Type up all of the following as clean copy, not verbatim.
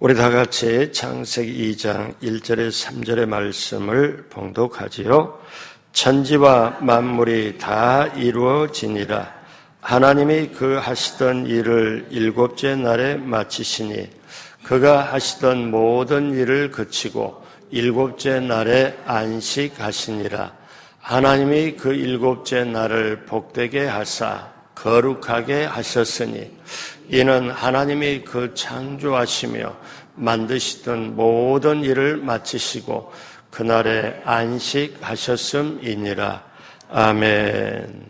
우리 다 같이 창세기 2장 1절에 3절의 말씀을 봉독하지요. 천지와 만물이 다 이루어지니라. 하나님이 그 하시던 일을 일곱째 날에 마치시니 그가 하시던 모든 일을 그치고 일곱째 날에 안식하시니라. 하나님이 그 일곱째 날을 복되게 하사 거룩하게 하셨으니 이는 하나님이 그 창조하시며 만드시던 모든 일을 마치시고 그날에 안식하셨음이니라. 아멘.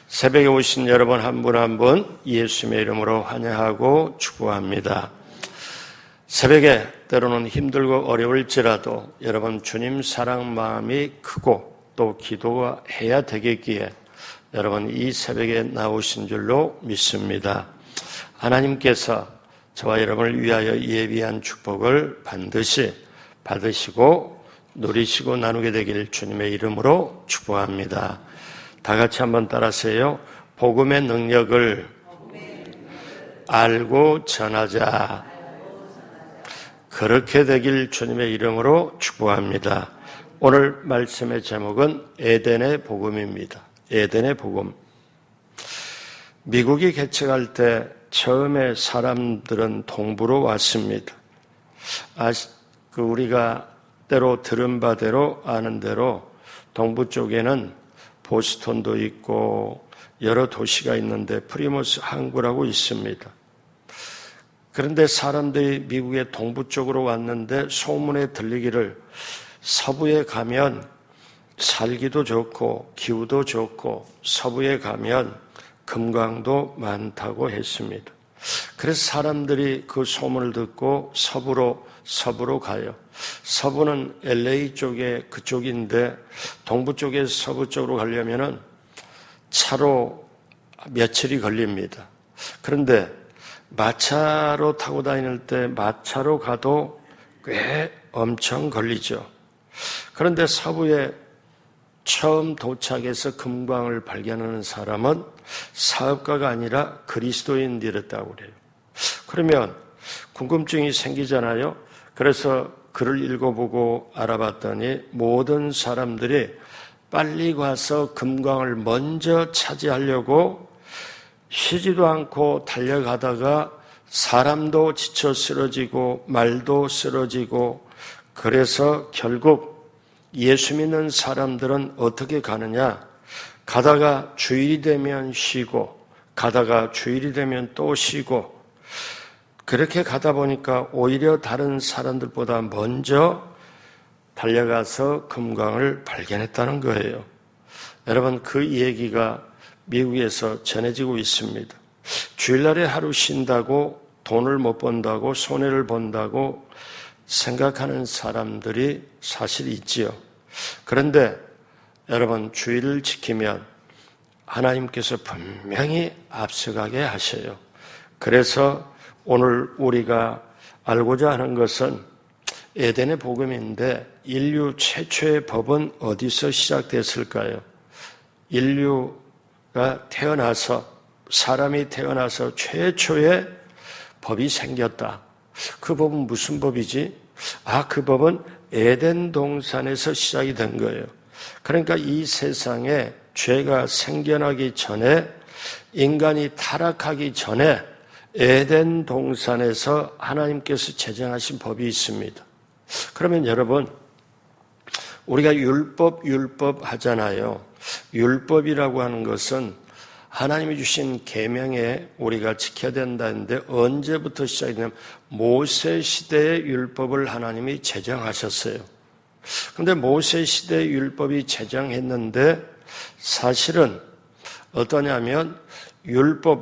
새벽에 오신 여러분 한 분 한 분 예수님의 이름으로 환영하고 축복합니다. 새벽에 때로는 힘들고 어려울지라도 여러분 주님 사랑 마음이 크고 또 기도가 해야 되겠기에 여러분 이 새벽에 나오신 줄로 믿습니다. 하나님께서 저와 여러분을 위하여 예비한 축복을 반드시 받으시고 누리시고 나누게 되길 주님의 이름으로 축복합니다. 다 같이 한번 따라하세요. 복음의 능력을 알고 전하자. 그렇게 되길 주님의 이름으로 축복합니다. 오늘 말씀의 제목은 에덴의 복음입니다. 에덴의 복음. 미국이 개척할 때 처음에 사람들은 동부로 왔습니다. 우리가 때로 들은 바대로 아는 대로 동부 쪽에는 보스턴도 있고 여러 도시가 있는데 프리머스 항구라고 있습니다. 그런데 사람들이 미국의 동부 쪽으로 왔는데 소문에 들리기를 서부에 가면 살기도 좋고 기후도 좋고 서부에 가면 금광도 많다고 했습니다. 그래서 사람들이 그 소문을 듣고 서부로 가요. 서부는 LA 쪽에 그쪽인데 동부 쪽에서 서부 쪽으로 가려면은 차로 며칠이 걸립니다. 그런데 마차로 타고 다닐 때 마차로 가도 꽤 엄청 걸리죠. 그런데 서부에 처음 도착해서 금광을 발견하는 사람은 사업가가 아니라 그리스도인들이었다고 그래요. 그러면 궁금증이 생기잖아요. 그래서 글을 읽어보고 알아봤더니 모든 사람들이 빨리 가서 금광을 먼저 차지하려고 쉬지도 않고 달려가다가 사람도 지쳐 쓰러지고 말도 쓰러지고 그래서 결국 예수 믿는 사람들은 어떻게 가느냐? 가다가 주일이 되면 쉬고 가다가 주일이 되면 또 쉬고 그렇게 가다 보니까 오히려 다른 사람들보다 먼저 달려가서 금광을 발견했다는 거예요. 여러분 그 얘기가 미국에서 전해지고 있습니다. 주일날에 하루 쉰다고 돈을 못 번다고 손해를 본다고 생각하는 사람들이 사실 있지요. 그런데 여러분 주일을 지키면 하나님께서 분명히 앞서가게 하셔요. 그래서 오늘 우리가 알고자 하는 것은 에덴의 복음인데 인류 최초의 법은 어디서 시작됐을까요? 인류가 태어나서 사람이 태어나서 최초의 법이 생겼다. 그 법은 무슨 법이지? 그 법은 에덴 동산에서 시작이 된 거예요. 그러니까 이 세상에 죄가 생겨나기 전에 인간이 타락하기 전에 에덴 동산에서 하나님께서 제정하신 법이 있습니다. 그러면 여러분 우리가 율법 하잖아요. 율법이라고 하는 것은 하나님이 주신 계명에 우리가 지켜야 된다는데 언제부터 시작이 되냐면 모세 시대의 율법을 하나님이 제정하셨어요. 그런데 모세 시대의 율법이 제정했는데 사실은 어떠냐면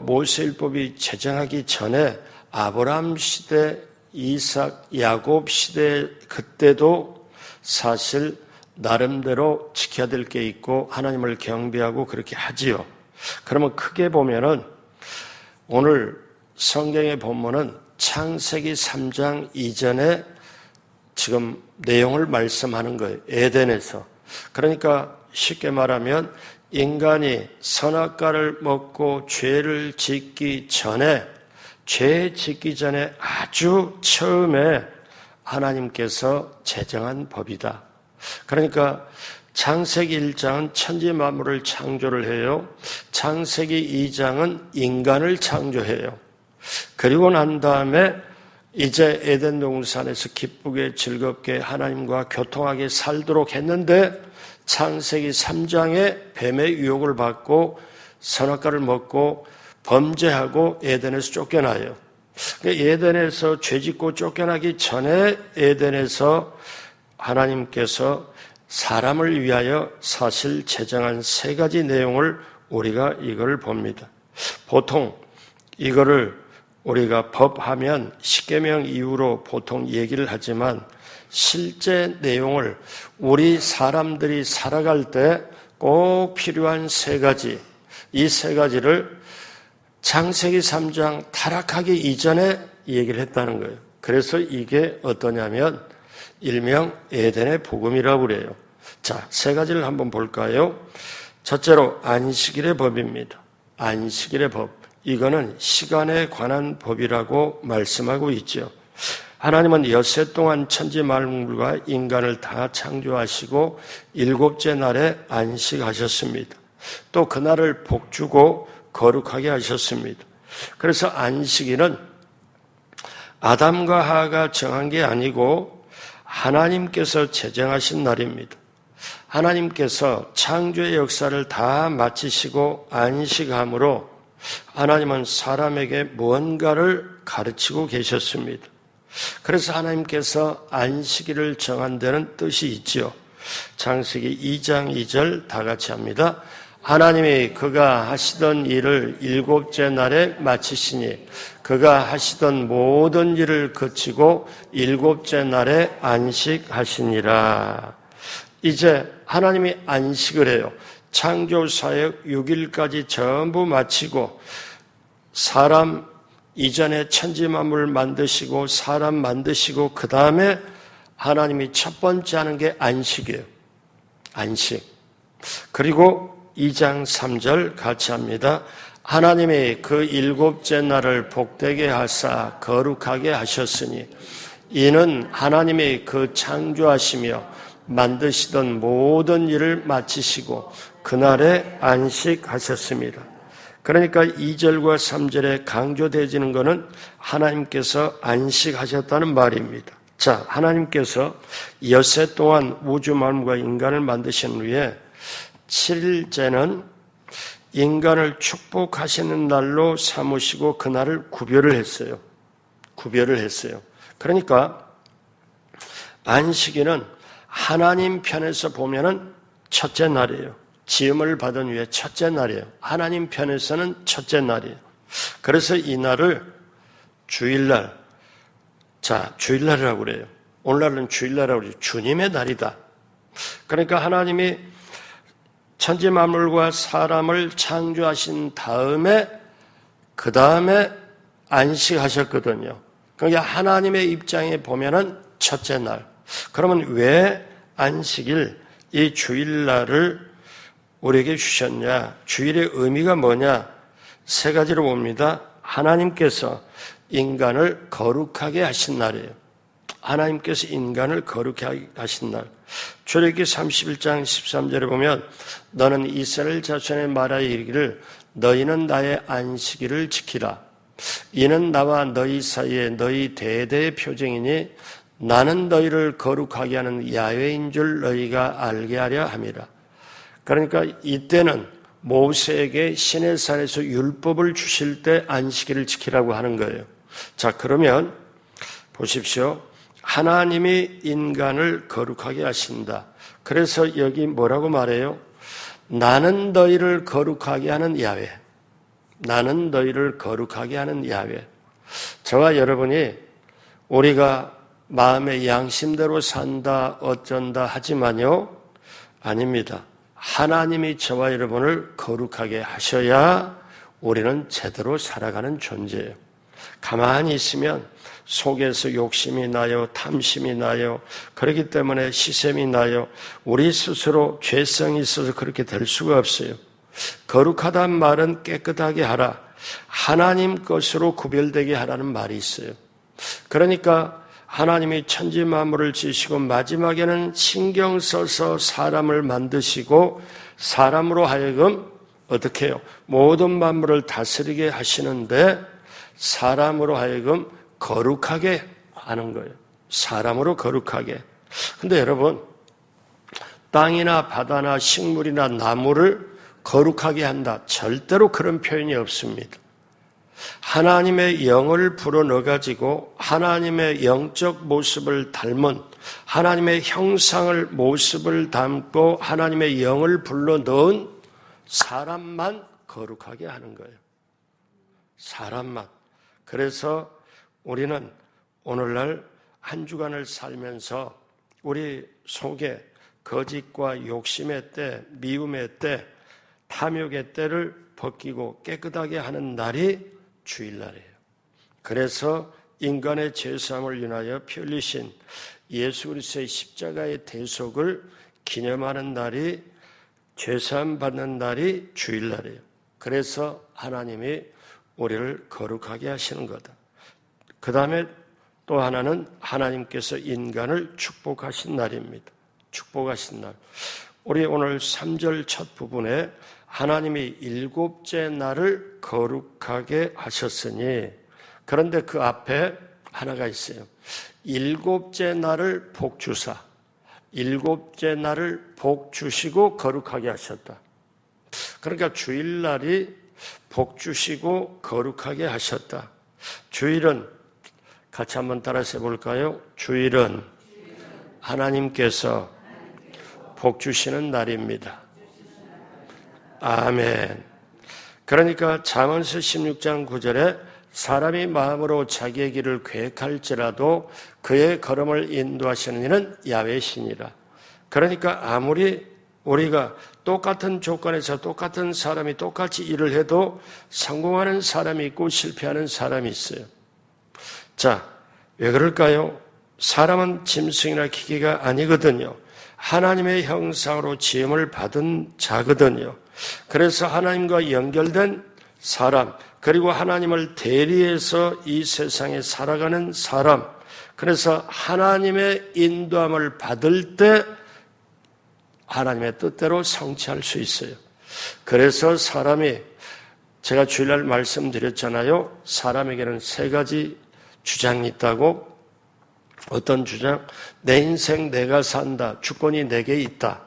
모세 율법이 제정하기 전에 아브라함 시대, 이삭, 야곱 시대 그때도 사실 나름대로 지켜야 될 게 있고 하나님을 경배하고 그렇게 하지요. 그러면 크게 보면은 오늘 성경의 본문은 창세기 3장 이전에 지금 내용을 말씀하는 거예요. 에덴에서. 그러니까 쉽게 말하면 인간이 선악과를 먹고 죄를 짓기 전에 죄 짓기 전에 아주 처음에 하나님께서 제정한 법이다. 그러니까 창세기 1장은 천지 만물을 창조를 해요. 창세기 2장은 인간을 창조해요. 그리고 난 다음에 이제 에덴 동산에서 기쁘게 즐겁게 하나님과 교통하게 살도록 했는데 창세기 3장에 뱀의 유혹을 받고 선악과를 먹고 범죄하고 에덴에서 쫓겨나요. 에덴에서 죄짓고 쫓겨나기 전에 에덴에서 하나님께서 사람을 위하여 사실 제정한 세 가지 내용을 우리가 이걸 봅니다. 보통 이거를 우리가 법하면 십계명 이후로 보통 얘기를 하지만 실제 내용을 우리 사람들이 살아갈 때 꼭 필요한 세 가지, 이 세 가지를 창세기 3장 타락하기 이전에 얘기를 했다는 거예요. 그래서 이게 어떠냐면 일명 에덴의 복음이라고 그래요. 자, 세 가지를 한번 볼까요? 첫째로 안식일의 법입니다. 안식일의 법. 이거는 시간에 관한 법이라고 말씀하고 있죠. 하나님은 엿새 동안 천지 만물과 인간을 다 창조하시고 일곱째 날에 안식하셨습니다. 또 그날을 복주고 거룩하게 하셨습니다. 그래서 안식일은 아담과 하와가 정한 게 아니고 하나님께서 제정하신 날입니다. 하나님께서 창조의 역사를 다 마치시고 안식함으로 하나님은 사람에게 무언가를 가르치고 계셨습니다. 그래서 하나님께서 안식일을 정한 데는 뜻이 있지요. 창세기 2장 2절 다 같이 합니다. 하나님이 그가 하시던 일을 일곱째 날에 마치시니 그가 하시던 모든 일을 그치고 일곱째 날에 안식하시니라. 이제 하나님이 안식을 해요. 창조사역 6일까지 전부 마치고 사람 이전에 천지 만물을 만드시고 사람 만드시고 그 다음에 하나님이 첫 번째 하는 게 안식이에요. 안식. 그리고 2장 3절 같이 합니다. 하나님이 그 일곱째 날을 복되게 하사 거룩하게 하셨으니 이는 하나님이 그 창조하시며 만드시던 모든 일을 마치시고 그날에 안식하셨습니다. 그러니까 2절과 3절에 강조되어지는 것은 하나님께서 안식하셨다는 말입니다. 자, 하나님께서 엿새 동안 우주 만물과 인간을 만드신 후에 7일째는 인간을 축복하시는 날로 삼으시고 그날을 구별을 했어요. 구별을 했어요. 그러니까 안식일은 하나님 편에서 보면은 첫째 날이에요. 지음을 받은 후에 첫째 날이에요. 하나님 편에서는 첫째 날이에요. 그래서 이 날을 주일날, 자, 주일날이라고 그래요. 오늘날은 주일날이라고 그래요. 주님의 날이다. 그러니까 하나님이 천지 만물과 사람을 창조하신 다음에 그 다음에 안식하셨거든요. 그러니까 하나님의 입장에 보면은 첫째 날. 그러면 왜 안식일, 이 주일날을 우리에게 주셨냐? 주일의 의미가 뭐냐? 세 가지로 봅니다. 하나님께서 인간을 거룩하게 하신 날이에요. 하나님께서 인간을 거룩하게 하신 날. 출애굽기 31장 13절에 보면 너는 이스라엘 자손의 말하여 이르기를 너희는 나의 안식일을 지키라. 이는 나와 너희 사이에 너희 대대의 표징이니 나는 너희를 거룩하게 하는 야훼인 줄 너희가 알게 하려 함이라. 그러니까 이때는 모세에게 시내산에서 율법을 주실 때 안식일을 지키라고 하는 거예요. 자, 그러면 보십시오. 하나님이 인간을 거룩하게 하신다. 그래서 여기 뭐라고 말해요? 나는 너희를 거룩하게 하는 야훼. 나는 너희를 거룩하게 하는 야훼. 저와 여러분이 우리가 마음의 양심대로 산다 어쩐다 하지만요, 아닙니다. 하나님이 저와 여러분을 거룩하게 하셔야 우리는 제대로 살아가는 존재예요. 가만히 있으면 속에서 욕심이 나요, 탐심이 나요. 그렇기 때문에 시샘이 나요. 우리 스스로 죄성이 있어서 그렇게 될 수가 없어요. 거룩하다는 말은 깨끗하게 하라. 하나님 것으로 구별되게 하라는 말이 있어요. 그러니까 하나님이 천지 만물을 지으시고 마지막에는 신경 써서 사람을 만드시고 사람으로 하여금 어떻게 해요? 모든 만물을 다스리게 하시는데 사람으로 하여금 거룩하게 하는 거예요. 사람으로 거룩하게. 근데 여러분, 땅이나 바다나 식물이나 나무를 거룩하게 한다. 절대로 그런 표현이 없습니다. 하나님의 영을 불어넣어가지고 하나님의 영적 모습을 닮은 하나님의 형상을 모습을 담고 하나님의 영을 불러넣은 사람만 거룩하게 하는 거예요. 사람만. 그래서 우리는 오늘날 한 주간을 살면서 우리 속에 거짓과 욕심의 때, 미움의 때, 탐욕의 때를 벗기고 깨끗하게 하는 날이 주일날이에요. 그래서 인간의 죄사함을 인하여 피 흘리신 예수 그리스도의 십자가의 대속을 기념하는 날이, 죄사함 받는 날이 주일날이에요. 그래서 하나님이 우리를 거룩하게 하시는 거다. 그 다음에 또 하나는 하나님께서 인간을 축복하신 날입니다. 축복하신 날. 우리 오늘 3절 첫 부분에 하나님이 일곱째 날을 거룩하게 하셨으니, 그런데 그 앞에 하나가 있어요. 일곱째 날을 복 주사, 일곱째 날을 복 주시고 거룩하게 하셨다. 그러니까 주일날이 복 주시고 거룩하게 하셨다. 주일은 같이 한번 따라서 해볼까요? 주일은 하나님께서 복 주시는 날입니다. 아멘. 그러니까 잠언서 16장 9절에 사람이 마음으로 자기의 길을 계획할지라도 그의 걸음을 인도하시는 이는 야훼시니라. 그러니까 아무리 우리가 똑같은 조건에서 똑같은 사람이 똑같이 일을 해도 성공하는 사람이 있고 실패하는 사람이 있어요. 자, 왜 그럴까요? 사람은 짐승이나 기계가 아니거든요. 하나님의 형상으로 지음을 받은 자거든요. 그래서 하나님과 연결된 사람, 그리고 하나님을 대리해서 이 세상에 살아가는 사람, 그래서 하나님의 인도함을 받을 때 하나님의 뜻대로 성취할 수 있어요. 그래서 사람이, 제가 주일날 말씀드렸잖아요. 사람에게는 세 가지 주장이 있다고. 어떤 주장? 내 인생 내가 산다. 주권이 내게 있다.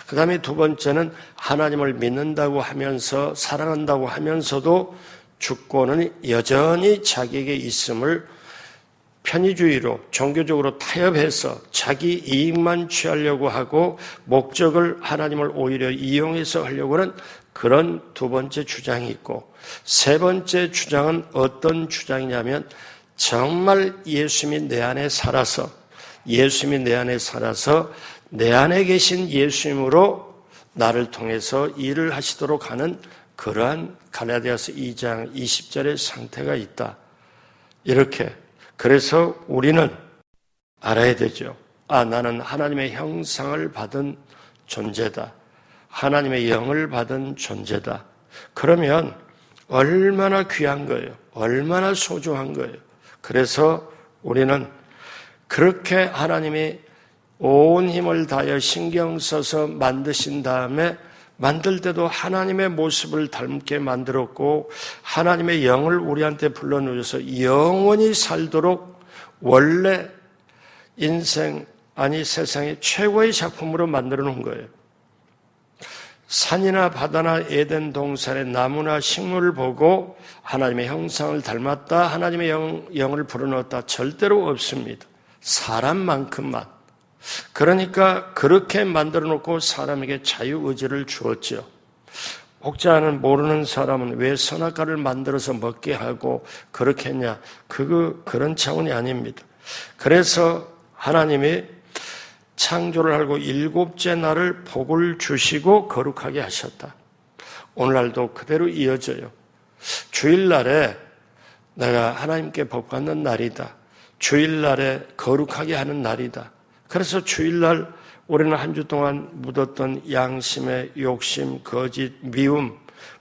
그 다음에 두 번째는 하나님을 믿는다고 하면서 사랑한다고 하면서도 주권은 여전히 자기에게 있음을 편의주의로 종교적으로 타협해서 자기 이익만 취하려고 하고 목적을 하나님을 오히려 이용해서 하려고 하는 그런 두 번째 주장이 있고, 세 번째 주장은 어떤 주장이냐면 정말 예수님이 내 안에 살아서, 예수님이 내 안에 살아서 내 안에 계신 예수님으로 나를 통해서 일을 하시도록 하는 그러한 갈라디아서 2장 20절의 상태가 있다. 이렇게. 그래서 우리는 알아야 되죠. 아, 나는 하나님의 형상을 받은 존재다. 하나님의 영을 받은 존재다. 그러면 얼마나 귀한 거예요. 얼마나 소중한 거예요. 그래서 우리는 그렇게 하나님이 온 힘을 다하여 신경 써서 만드신 다음에 만들 때도 하나님의 모습을 닮게 만들었고 하나님의 영을 우리한테 불러넣어서 영원히 살도록 원래 인생, 아니 세상의 최고의 작품으로 만들어 놓은 거예요. 산이나 바다나 에덴 동산의 나무나 식물을 보고 하나님의 형상을 닮았다, 하나님의 영을 불어넣었다 절대로 없습니다. 사람만큼만. 그러니까 그렇게 만들어 놓고 사람에게 자유의지를 주었죠. 혹자는 모르는 사람은 왜 선악과를 만들어서 먹게 하고 그렇게 했냐, 그런 차원이 아닙니다. 그래서 하나님이 창조를 하고 일곱째 날을 복을 주시고 거룩하게 하셨다. 오늘날도 그대로 이어져요. 주일날에 내가 하나님께 복 받는 날이다. 주일날에 거룩하게 하는 날이다. 그래서 주일날 우리는 한 주 동안 묻었던 양심의 욕심, 거짓, 미움,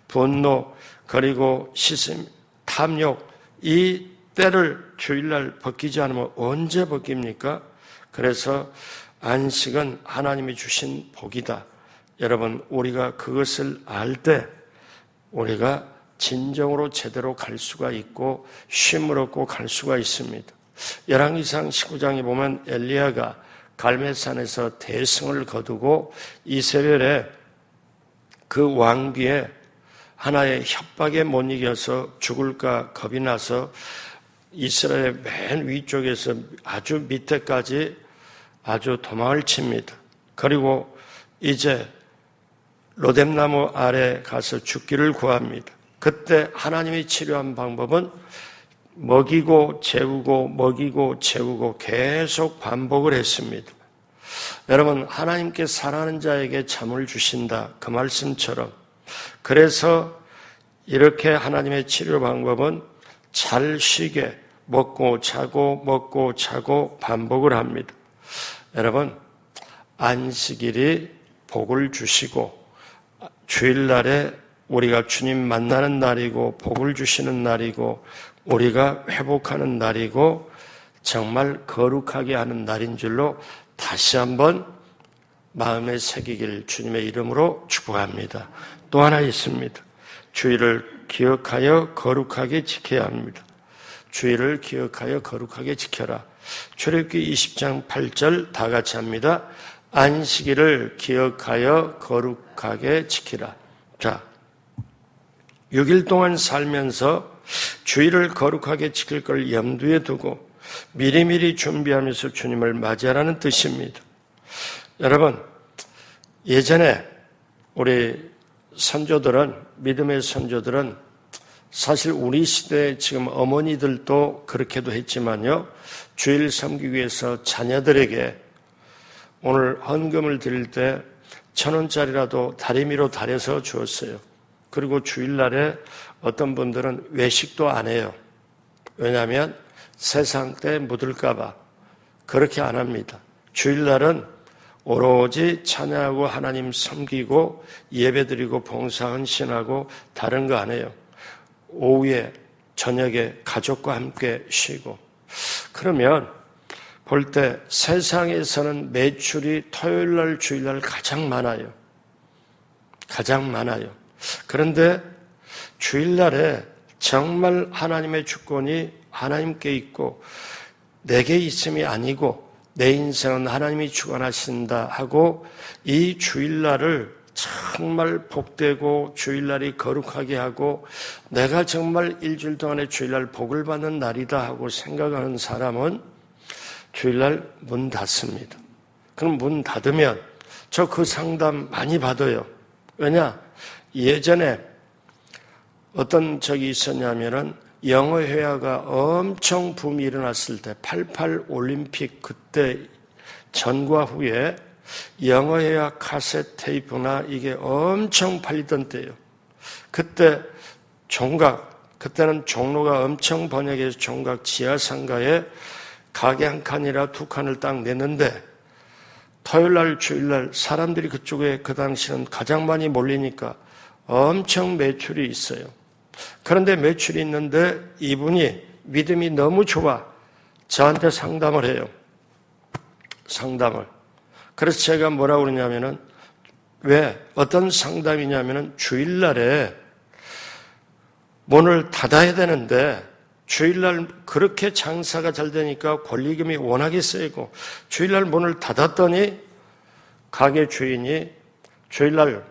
분노, 그리고 시슴, 탐욕, 이 때를 주일날 벗기지 않으면 언제 벗깁니까? 그래서 안식은 하나님이 주신 복이다. 여러분, 우리가 그것을 알 때 우리가 진정으로 제대로 갈 수가 있고 쉼을 얻고 갈 수가 있습니다. 열왕기상 19장에 보면 엘리야가 갈멜산에서 대승을 거두고 이스라엘의 그 왕비의 하나의 협박에 못 이겨서 죽을까 겁이 나서 이스라엘 맨 위쪽에서 아주 밑에까지 아주 도망을 칩니다. 그리고 이제 로뎀나무 아래 가서 죽기를 구합니다. 그때 하나님이 치료한 방법은 먹이고 재우고 먹이고 재우고 계속 반복을 했습니다. 여러분, 하나님께 사랑하는 자에게 잠을 주신다. 그 말씀처럼. 그래서 이렇게 하나님의 치료 방법은 잘 쉬게 먹고 자고 반복을 합니다. 여러분, 안식일이 복을 주시고 주일날에 우리가 주님 만나는 날이고 복을 주시는 날이고 우리가 회복하는 날이고 정말 거룩하게 하는 날인 줄로 다시 한번 마음에 새기길 주님의 이름으로 축복합니다. 또 하나 있습니다. 주일을 기억하여 거룩하게 지켜야 합니다. 주일을 기억하여 거룩하게 지켜라. 출애굽기 20장 8절 다 같이 합니다. 안식일을 기억하여 거룩하게 지키라. 자, 6일 동안 살면서 주일을 거룩하게 지킬 걸 염두에 두고 미리미리 준비하면서 주님을 맞이하라는 뜻입니다. 여러분, 예전에 우리 선조들은, 믿음의 선조들은 사실 우리 시대에 지금 어머니들도 그렇게도 했지만요, 주일 섬기기 위해서 자녀들에게 오늘 헌금을 드릴 때 1,000원짜리라도 다리미로 다려서 주었어요. 그리고 주일날에 어떤 분들은 외식도 안 해요. 왜냐하면 세상 때 묻을까봐 그렇게 안 합니다. 주일날은 오로지 찬양하고 하나님 섬기고 예배드리고 봉사 헌신하고 다른 거 안 해요. 오후에 저녁에 가족과 함께 쉬고. 그러면 볼 때 세상에서는 매출이 토요일날 주일날 가장 많아요. 가장 많아요. 그런데 주일날에 정말 하나님의 주권이 하나님께 있고 내게 있음이 아니고 내 인생은 하나님이 주관하신다 하고 이 주일날을 정말 복되고 주일날이 거룩하게 하고 내가 정말 일주일 동안의 주일날 복을 받는 날이다 하고 생각하는 사람은 주일날 문 닫습니다. 그럼 문 닫으면 저 그 상담 많이 받아요. 왜냐? 예전에 어떤 적이 있었냐면은 영어회화가 엄청 붐이 일어났을 때 88 올림픽 그때 전과 후에 영어회화 카세트 테이프나 이게 엄청 팔리던 때예요. 그때 종각, 그때는 종로가 엄청 번역해서 종각 지하상가에 가게 한 칸이라 두 칸을 딱 냈는데 토요일날 주일날 사람들이 그쪽에 그 당시는 가장 많이 몰리니까 엄청 매출이 있어요. 그런데 매출이 있는데 이분이 믿음이 너무 좋아 저한테 상담을 해요. 상담을. 그래서 제가 뭐라고 그러냐면은 왜 어떤 상담이냐면은 주일날에 문을 닫아야 되는데 주일날 그렇게 장사가 잘 되니까 권리금이 워낙에 세고 주일날 문을 닫았더니 가게 주인이 주일날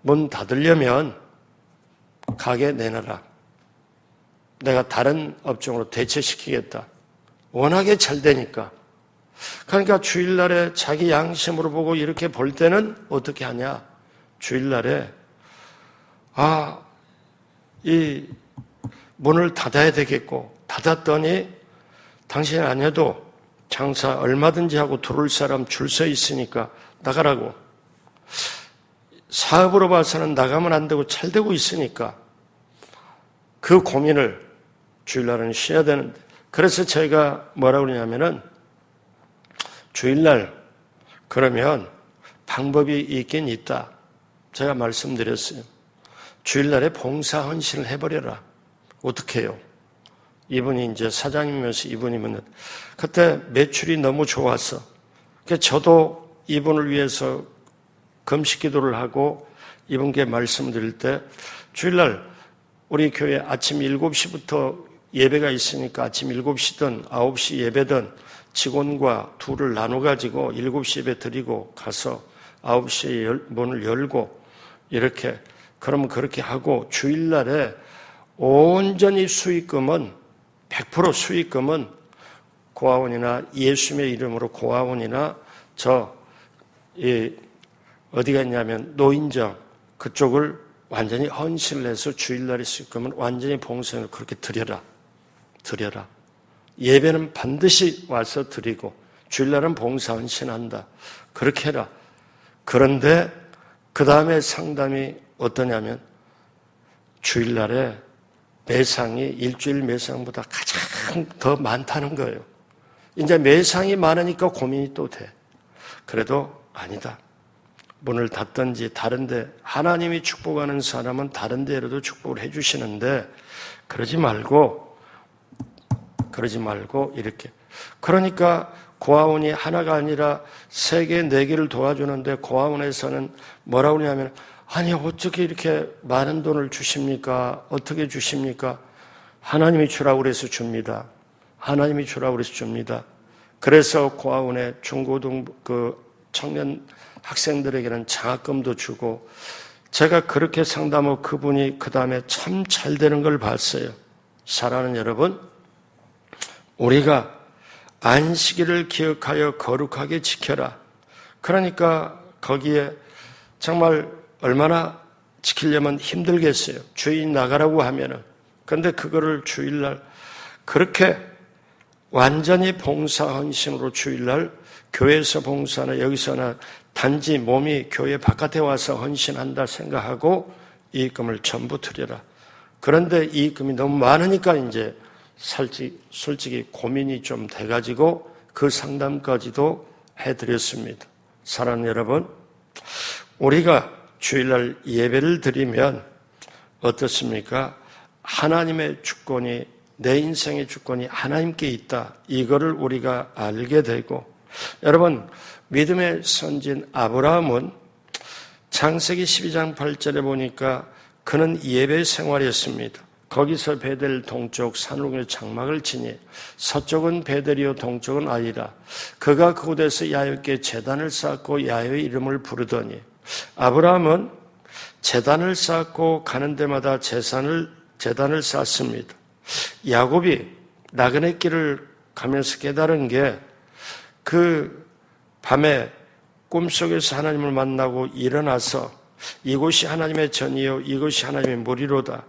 문 닫으려면 가게 내놔라. 내가 다른 업종으로 대체시키겠다. 워낙에 잘 되니까. 그러니까 주일날에 자기 양심으로 보고 이렇게 볼 때는 어떻게 하냐. 주일날에 이 문을 닫아야 되겠고 닫았더니 당신이 안 해도 장사 얼마든지 하고 들어올 사람 줄 서 있으니까 나가라고. 사업으로 봐서는 나가면 안 되고 잘 되고 있으니까 그 고민을 주일날은 쉬어야 되는데 그래서 제가 뭐라고 그러냐면은 주일날 그러면 방법이 있긴 있다. 제가 말씀드렸어요. 주일날에 봉사 헌신을 해버려라. 어떻게 해요? 이분이 이제 사장이면서 이분이면 그때 매출이 너무 좋았어. 그래서 저도 이분을 위해서 금식 기도를 하고 이분께 말씀드릴 때 주일날 우리 교회 아침 7시부터 예배가 있으니까 아침 7시든 9시 예배든 직원과 둘을 나눠가지고 7시 예배 드리고 가서 9시에 문을 열고 이렇게 그러면 그렇게 하고 주일날에 온전히 수익금은 100% 수익금은 고아원이나 예수님의 이름으로 고아원이나 어디가 있냐면 노인정 그쪽을 완전히 헌신을 해서 주일날에 수익금은 완전히 봉사를 그렇게 드려라. 예배는 반드시 와서 드리고 주일날은 봉사 헌신한다. 그렇게 해라. 그런데 그 다음에 상담이 어떠냐면 주일날에 매상이 일주일 매상보다 가장 더 많다는 거예요. 이제 매상이 많으니까 고민이 또 돼. 그래도 아니다. 문을 닫든지 다른데 하나님이 축복하는 사람은 다른 데로도 축복을 해주시는데 그러지 말고 이렇게. 그러니까 고아원이 하나가 아니라 3개, 4개를 도와주는데 고아원에서는 뭐라고 하냐면 아니 어떻게 이렇게 많은 돈을 주십니까? 어떻게 주십니까? 하나님이 주라고 그래서 줍니다. 하나님이 주라고 그래서 줍니다. 그래서 고아원에 중고등 청년 학생들에게는 장학금도 주고 제가 그렇게 상담하고 그분이 그 다음에 참 잘 되는 걸 봤어요. 사랑하는 여러분, 우리가 안식일을 기억하여 거룩하게 지켜라. 그러니까 거기에 정말 얼마나 지키려면 힘들겠어요. 주인 나가라고 하면은. 그런데 그거를 주일날 그렇게 완전히 봉사 헌신으로 주일날 교회에서 봉사나 여기서나 단지 몸이 교회 바깥에 와서 헌신한다 생각하고 이익금을 전부 드려라. 그런데 이익금이 너무 많으니까 이제 솔직히 고민이 좀 돼가지고 그 상담까지도 해드렸습니다. 사랑하는 여러분, 우리가 주일날 예배를 드리면 어떻습니까? 하나님의 주권이 내 인생의 주권이 하나님께 있다. 이거를 우리가 알게 되고 여러분 믿음의 선진 아브라함은 창세기 12장 8절에 보니까 그는 예배 생활이었습니다. 거기서 베델 동쪽 산울의 장막을 치니 서쪽은 베델이요 동쪽은 아이라. 그가 그곳에서 야훼께 제단을 쌓고 야훼의 이름을 부르더니 아브라함은 제단을 쌓고 가는 데마다 제단을 쌓습니다. 야곱이 나그네 길을 가면서 깨달은 게 그 밤에 꿈속에서 하나님을 만나고 일어나서 이곳이 하나님의 전이요 이곳이 하나님의 무리로다.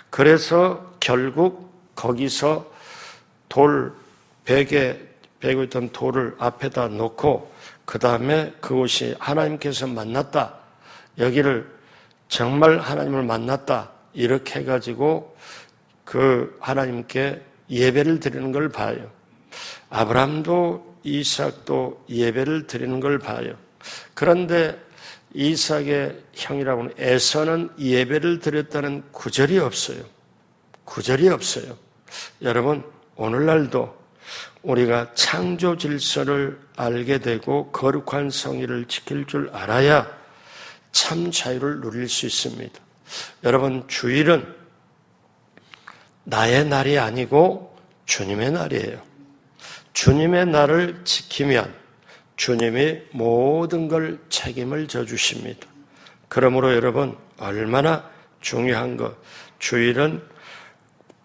그래서 결국 거기서 벽에 있던 돌을 앞에다 놓고 그 다음에 그곳이 하나님께서 만났다. 여기를 정말 하나님을 만났다. 이렇게 해가지고 그 하나님께 예배를 드리는 걸 봐요. 아브라함도 이삭도 예배를 드리는 걸 봐요. 그런데 이삭의 형이라고는 에서는 예배를 드렸다는 구절이 없어요. 여러분, 오늘날도 우리가 창조 질서를 알게 되고 거룩한 성의를 지킬 줄 알아야 참 자유를 누릴 수 있습니다. 여러분, 주일은 나의 날이 아니고 주님의 날이에요. 주님의 날을 지키면 주님이 모든 걸 책임을 져주십니다. 그러므로 여러분 얼마나 중요한 것, 주일은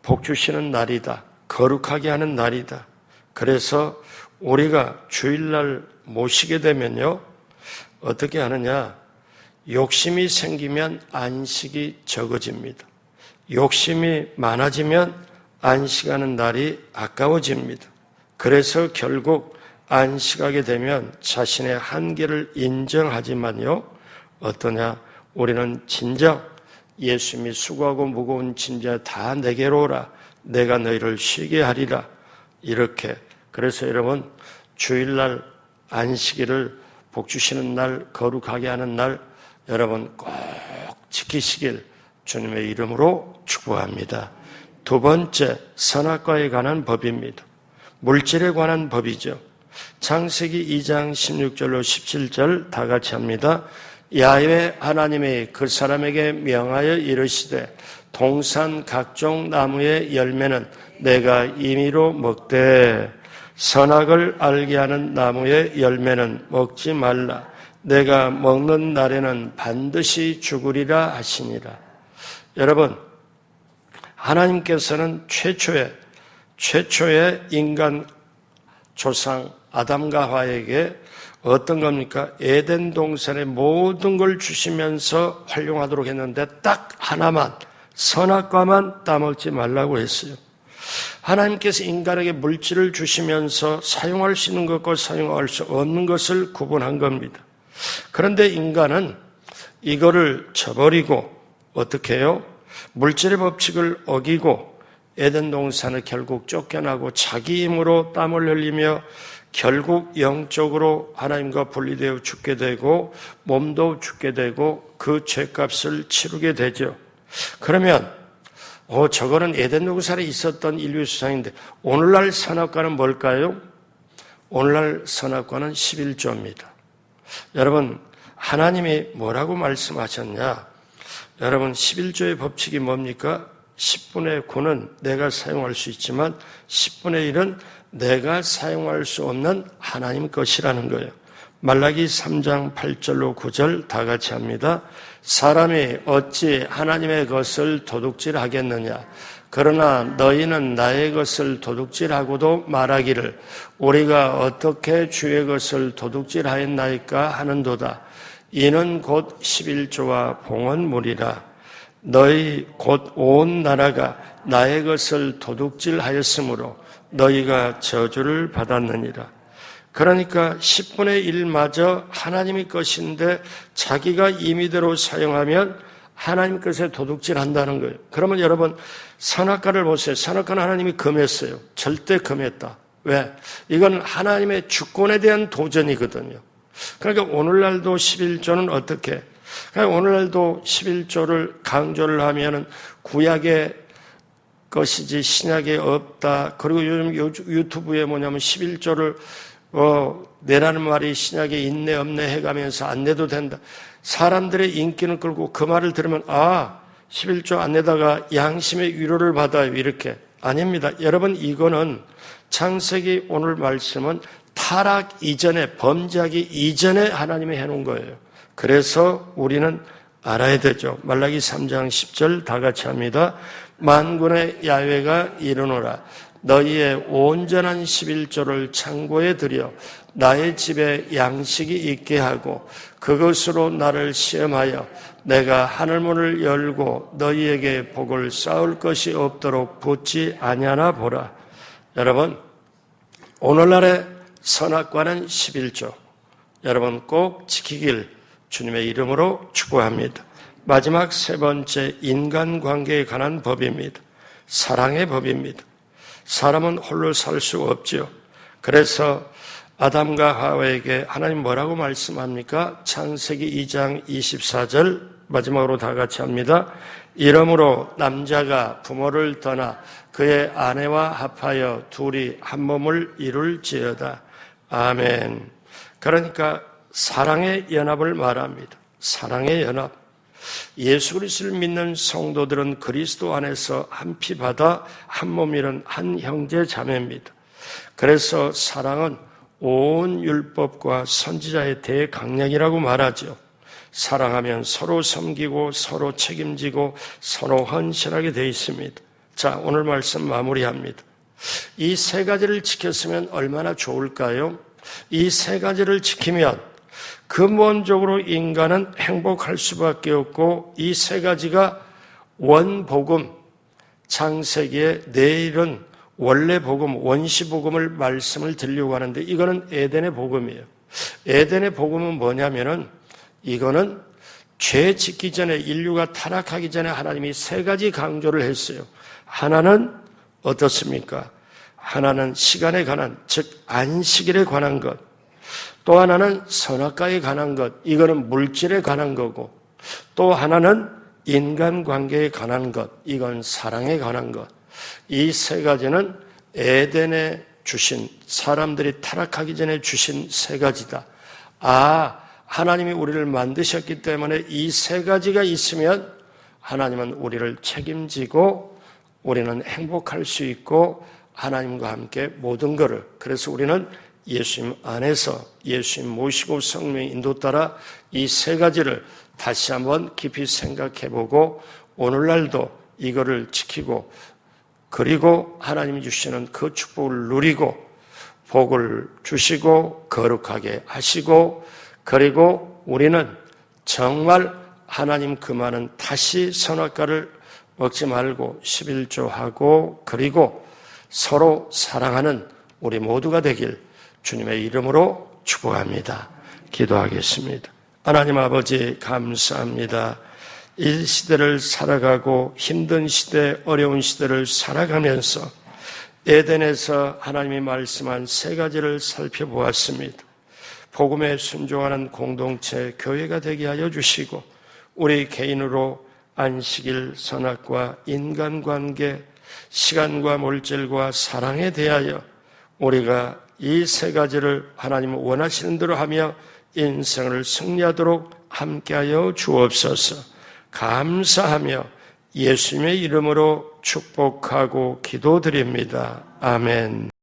복 주시는 날이다. 거룩하게 하는 날이다. 그래서 우리가 주일날 모시게 되면요 어떻게 하느냐, 욕심이 생기면 안식이 적어집니다. 욕심이 많아지면 안식하는 날이 아까워집니다. 그래서 결국 안식하게 되면 자신의 한계를 인정하지만요 어떠냐, 우리는 진정 예수님이 수고하고 무거운 짐자 다 내게로 오라, 내가 너희를 쉬게 하리라. 이렇게. 그래서 여러분 주일날 안식일을 복 주시는 날, 거룩하게 하는 날 여러분 꼭 지키시길 주님의 이름으로 축복합니다. 두 번째, 선악과에 관한 법입니다. 물질에 관한 법이죠. 창세기 2장 16절로 17절 다 같이 합니다. 야훼 하나님이 그 사람에게 명하여 이르시되 동산 각종 나무의 열매는 내가 임의로 먹되 선악을 알게 하는 나무의 열매는 먹지 말라. 내가 먹는 날에는 반드시 죽으리라 하시니라. 여러분, 하나님께서는 최초의 인간 조상 아담과 하와에게 어떤 겁니까? 에덴 동산의 모든 걸 주시면서 활용하도록 했는데 딱 하나만, 선악과만 따먹지 말라고 했어요. 하나님께서 인간에게 물질을 주시면서 사용할 수 있는 것과 사용할 수 없는 것을 구분한 겁니다. 그런데 인간은 이거를 저버리고 어떻게 해요? 물질의 법칙을 어기고 에덴 동산을 결국 쫓겨나고 자기 힘으로 땀을 흘리며 결국 영적으로 하나님과 분리되어 죽게 되고 몸도 죽게 되고 그 죄값을 치르게 되죠. 그러면 저거는 에덴 동산에 있었던 인류의 수상인데 오늘날 선악과는 뭘까요? 오늘날 선악과는 11조입니다. 여러분, 하나님이 뭐라고 말씀하셨냐? 여러분, 11조의 법칙이 뭡니까? 10분의 9는 내가 사용할 수 있지만 10분의 1은 내가 사용할 수 없는 하나님 것이라는 거예요. 말라기 3장 8절로 9절 다 같이 합니다. 사람이 어찌 하나님의 것을 도둑질하겠느냐? 그러나 너희는 나의 것을 도둑질하고도 말하기를 우리가 어떻게 주의 것을 도둑질하였나이까 하는도다. 이는 곧 11조와 봉헌물이라. 너희 곧 온 나라가 나의 것을 도둑질하였으므로 너희가 저주를 받았느니라. 그러니까 10분의 1마저 하나님의 것인데 자기가 임의대로 사용하면 하나님 것에 도둑질한다는 거예요. 그러면 여러분, 선악과를 보세요. 선악과는 하나님이 금했어요. 절대 금했다. 왜? 이건 하나님의 주권에 대한 도전이거든요. 그러니까 오늘날도 11조는 어떻게? 그러니까 오늘날도 11조를 강조를 하면은 구약의 것이지 신약에 없다. 그리고 요즘 유튜브에 뭐냐면 11조를 내라는 말이 신약에 있네 없네 해가면서 안 내도 된다. 사람들의 인기는 끌고 그 말을 들으면 11조 안 내다가 양심의 위로를 받아요. 이렇게. 아닙니다. 여러분, 이거는 창세기 오늘 말씀은 타락 이전에, 범죄하기 이전에 하나님이 해놓은 거예요. 그래서 우리는 알아야 되죠. 말라기 3장 10절 다 같이 합니다. 만군의 야훼가 이르노라. 너희의 온전한 11조를 창고에 들여 나의 집에 양식이 있게 하고 그것으로 나를 시험하여 내가 하늘문을 열고 너희에게 복을 쌓을 것이 없도록 붙지 아니하나 보라. 여러분, 오늘날의 선악과는 11조. 여러분 꼭 지키길 주님의 이름으로 축복합니다. 마지막 세 번째, 인간관계에 관한 법입니다. 사랑의 법입니다. 사람은 홀로 살 수가 없죠. 그래서 아담과 하와에게 하나님 뭐라고 말씀합니까? 창세기 2장 24절 마지막으로 다 같이 합니다. 이러므로 남자가 부모를 떠나 그의 아내와 합하여 둘이 한 몸을 이룰지어다. 아멘. 그러니까 사랑의 연합을 말합니다. 사랑의 연합. 예수 그리스도를 믿는 성도들은 그리스도 안에서 한 피 받아 한 몸이란 한 형제 자매입니다. 그래서 사랑은 온 율법과 선지자의 대강령이라고 말하죠. 사랑하면 서로 섬기고 서로 책임지고 서로 헌신하게 되어 있습니다. 자, 오늘 말씀 마무리합니다. 이 세 가지를 지켰으면 얼마나 좋을까요? 이 세 가지를 지키면 근본적으로 인간은 행복할 수밖에 없고 이 세 가지가 원복음, 창세기에 내일은 원래 복음, 원시 복음을 말씀을 드리려고 하는데 이거는 에덴의 복음이에요. 에덴의 복음은 뭐냐면은 이거는 죄 짓기 전에 인류가 타락하기 전에 하나님이 세 가지 강조를 했어요. 하나는 어떻습니까? 하나는 시간에 관한, 즉 안식일에 관한 것. 또 하나는 선악과에 관한 것. 이거는 물질에 관한 거고. 또 하나는 인간관계에 관한 것, 이건 사랑에 관한 것. 이 세 가지는 에덴에 주신, 사람들이 타락하기 전에 주신 세 가지다. 하나님이 우리를 만드셨기 때문에 이 세 가지가 있으면 하나님은 우리를 책임지고 우리는 행복할 수 있고 하나님과 함께 모든 것을, 그래서 우리는 예수님 안에서 예수님 모시고 성령의 인도 따라 이 세 가지를 다시 한번 깊이 생각해보고 오늘날도 이거를 지키고 그리고 하나님이 주시는 그 축복을 누리고 복을 주시고 거룩하게 하시고 그리고 우리는 정말 하나님 그 많은 다시 선악과를 먹지 말고 11조하고 그리고 서로 사랑하는 우리 모두가 되길 주님의 이름으로 축복합니다. 기도하겠습니다. 하나님 아버지 감사합니다. 이 시대를 살아가고 힘든 시대, 어려운 시대를 살아가면서 에덴에서 하나님이 말씀한 세 가지를 살펴보았습니다. 복음에 순종하는 공동체, 교회가 되게 하여 주시고 우리 개인으로 안식일, 선악과 인간관계, 시간과 물질과 사랑에 대하여 우리가 이 세 가지를 하나님 원하시는 대로 하며 인생을 승리하도록 함께하여 주옵소서. 감사하며 예수님의 이름으로 축복하고 기도드립니다. 아멘.